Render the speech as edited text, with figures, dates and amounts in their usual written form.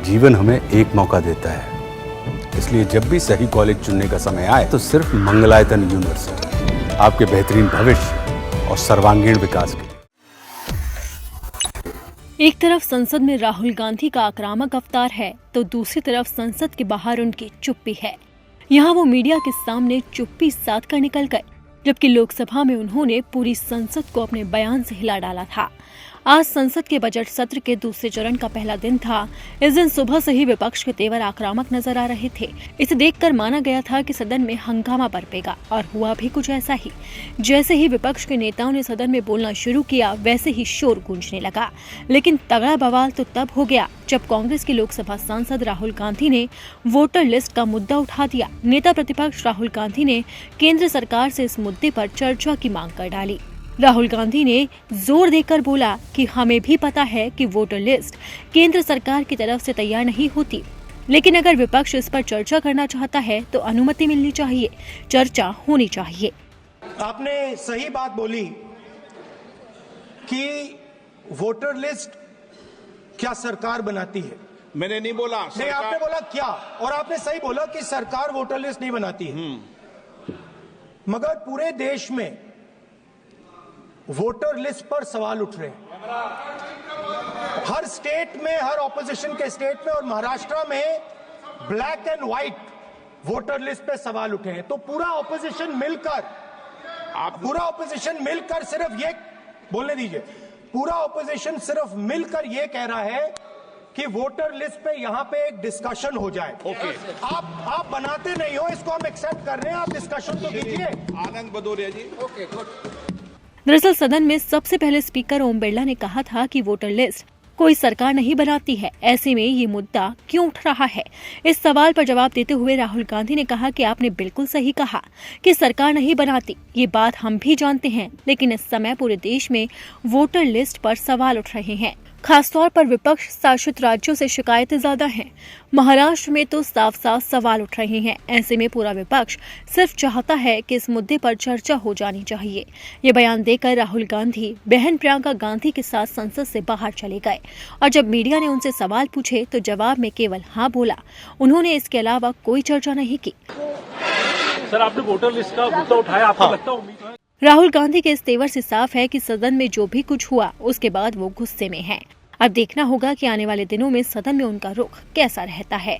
जीवन हमें एक मौका देता है, इसलिए जब भी सही कॉलेज चुनने का समय आए तो सिर्फ मंगलायतन यूनिवर्सिटी आपके बेहतरीन भविष्य और सर्वांगीण विकास के लिए। एक तरफ संसद में राहुल गांधी का आक्रामक अवतार है तो दूसरी तरफ संसद के बाहर उनकी चुप्पी है। यहाँ वो मीडिया के सामने चुप्पी साध कर निकल गए, जबकि लोकसभा में उन्होंने पूरी संसद को अपने बयान से हिला डाला था। आज संसद के बजट सत्र के दूसरे चरण का पहला दिन था। इस दिन सुबह से ही विपक्ष के तेवर आक्रामक नजर आ रहे थे। इसे देखकर माना गया था कि सदन में हंगामा बरपेगा, और हुआ भी कुछ ऐसा ही। जैसे ही विपक्ष के नेताओं ने सदन में बोलना शुरू किया, वैसे ही शोर गूंजने लगा। लेकिन तगड़ा बवाल तो तब हो गया जब कांग्रेस के लोकसभा सांसद राहुल गांधी ने वोटर लिस्ट का मुद्दा उठा दिया। नेता प्रतिपक्ष राहुल गांधी ने केंद्र सरकार से इस मुद्दे पर चर्चा की मांग कर डाली। राहुल गांधी ने जोर देकर बोला कि हमें भी पता है कि वोटर लिस्ट केंद्र सरकार की तरफ से तैयार नहीं होती, लेकिन अगर विपक्ष इस पर चर्चा करना चाहता है तो अनुमति मिलनी चाहिए, चर्चा होनी चाहिए। आपने सही बात बोली कि वोटर लिस्ट क्या सरकार बनाती है। मैंने नहीं बोला नहीं, आपने बोला क्या, और आपने सही बोला कि सरकार वोटर लिस्ट नहीं बनाती है। मगर पूरे देश में वोटर लिस्ट पर सवाल उठ रहे हैं। हर स्टेट में, हर ऑपोजिशन के स्टेट में और महाराष्ट्र में black and white voter list पे सवाल उठे हैं। तो पूरा ऑपोजिशन मिलकर सिर्फ ये बोलने दीजिए, पूरा ऑपोजिशन सिर्फ मिलकर ये कह रहा है कि वोटर लिस्ट पे यहां पे एक डिस्कशन हो जाए। ओके। आप बनाते नहीं हो, इसको हम एक्सेप्ट कर रहे हैं, आप डिस्कशन तो कीजिए। आनंद भदौरिया जी। Okay, good. दरअसल सदन में सबसे पहले स्पीकर ओम बिरला ने कहा था कि वोटर लिस्ट कोई सरकार नहीं बनाती है, ऐसे में ये मुद्दा क्यों उठ रहा है। इस सवाल पर जवाब देते हुए राहुल गांधी ने कहा कि आपने बिल्कुल सही कहा कि सरकार नहीं बनाती, ये बात हम भी जानते हैं, लेकिन इस समय पूरे देश में वोटर लिस्ट पर सवाल उठ रहे हैं। खासतौर पर विपक्ष शासित राज्यों से शिकायतें ज्यादा हैं। महाराष्ट्र में तो साफ साफ सवाल उठ रहे हैं। ऐसे में पूरा विपक्ष सिर्फ चाहता है कि इस मुद्दे पर चर्चा हो जानी चाहिए। ये बयान देकर राहुल गांधी बहन प्रियंका गांधी के साथ संसद से बाहर चले गए, और जब मीडिया ने उनसे सवाल पूछे तो जवाब में केवल हाँ बोला। उन्होंने इसके अलावा कोई चर्चा नहीं की। सर, आपने वोटर लिस्ट का मुद्दा उठाया, आपको लगता है राहुल गांधी के इस तेवर से साफ है कि सदन में जो भी कुछ हुआ उसके बाद वो गुस्से में हैं। अब देखना होगा कि आने वाले दिनों में सदन में उनका रुख कैसा रहता है।